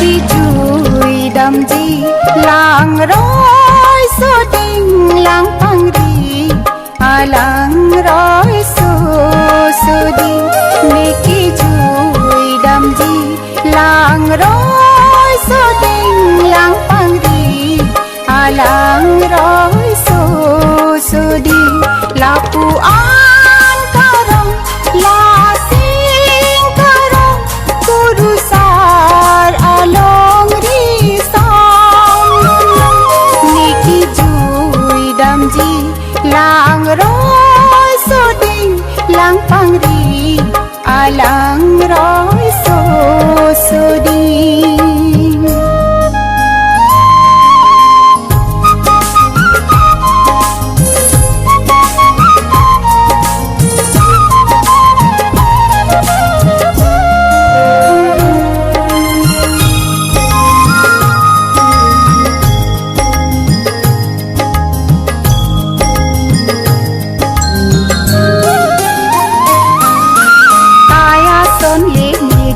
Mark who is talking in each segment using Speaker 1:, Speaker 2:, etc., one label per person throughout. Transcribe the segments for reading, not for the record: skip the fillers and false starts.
Speaker 1: ki chui đam di lang roi so ding lang pang ri lang roi so di me ki chui đam di lang roi so ding lang pang ri lang roi so di la pu an karong la sing karong kudu sar along ri song niki jui dam ji lang roi so ding lang pang ri lang roi so ding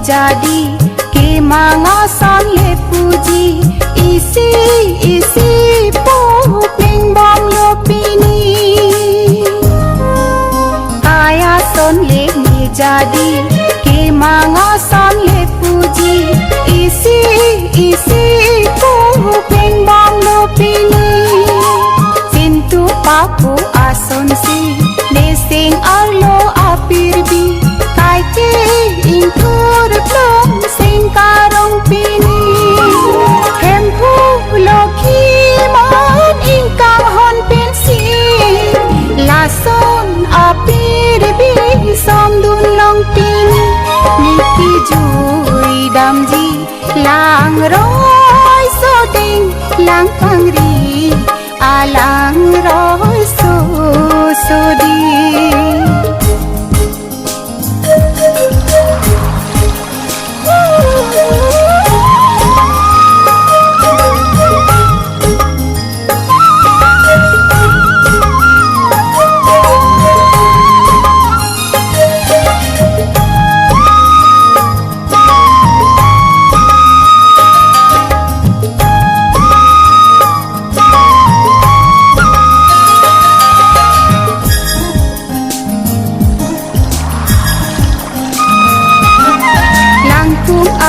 Speaker 1: jadi ke manga son le puji isi isi po ping bom lo pini kaya son le ni jadi ke manga son le puji isi isi po ping bom lo pini sintu papu ason si le sing arlo apirbi kai ke ingkur plom sing karong pini hempu loki mon ingkang hon pensi lason apir bi som dun long pini niki jui dam ji lang roi so ding lang pang ri lang roi so ding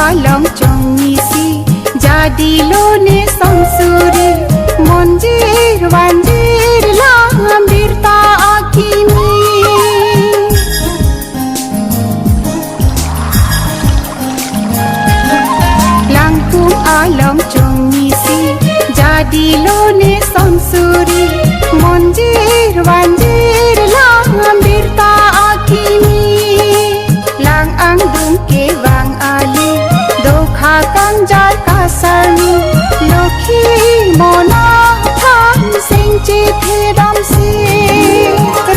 Speaker 1: along chong misi jadi lo ne sansuri monjir wanjir lambir ta akimi langkung along chong misi jadi lo ne sansuri monjir wanjir lambir ta akimi lang ang dung ke wang ali kang jar kasarmi lokhi mona tham sing chi the dam si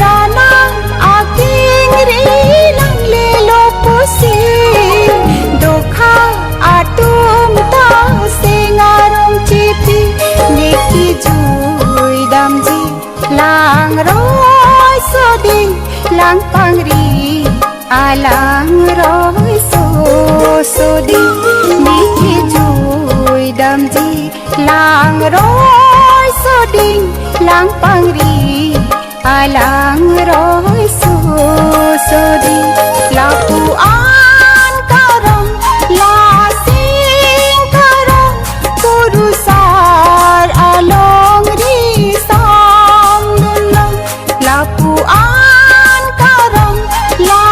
Speaker 1: rana aking ri lang le lo pusi dokha atum ta singarom chi pi niki jui dam ji lang roi so ding lang pang ri lang roi so ding niki chui đam ji lang roi so ding lang pang ri lang roi so ding la pu an karong la sing karong kudu sar along ri sam dun long la pu an karong la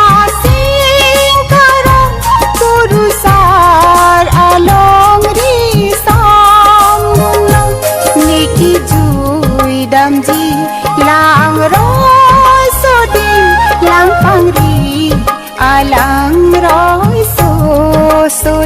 Speaker 1: sing karong kudu sar along ri sam dun long niki jui dam ji lang roi so ding lang pang ri lang roi so ding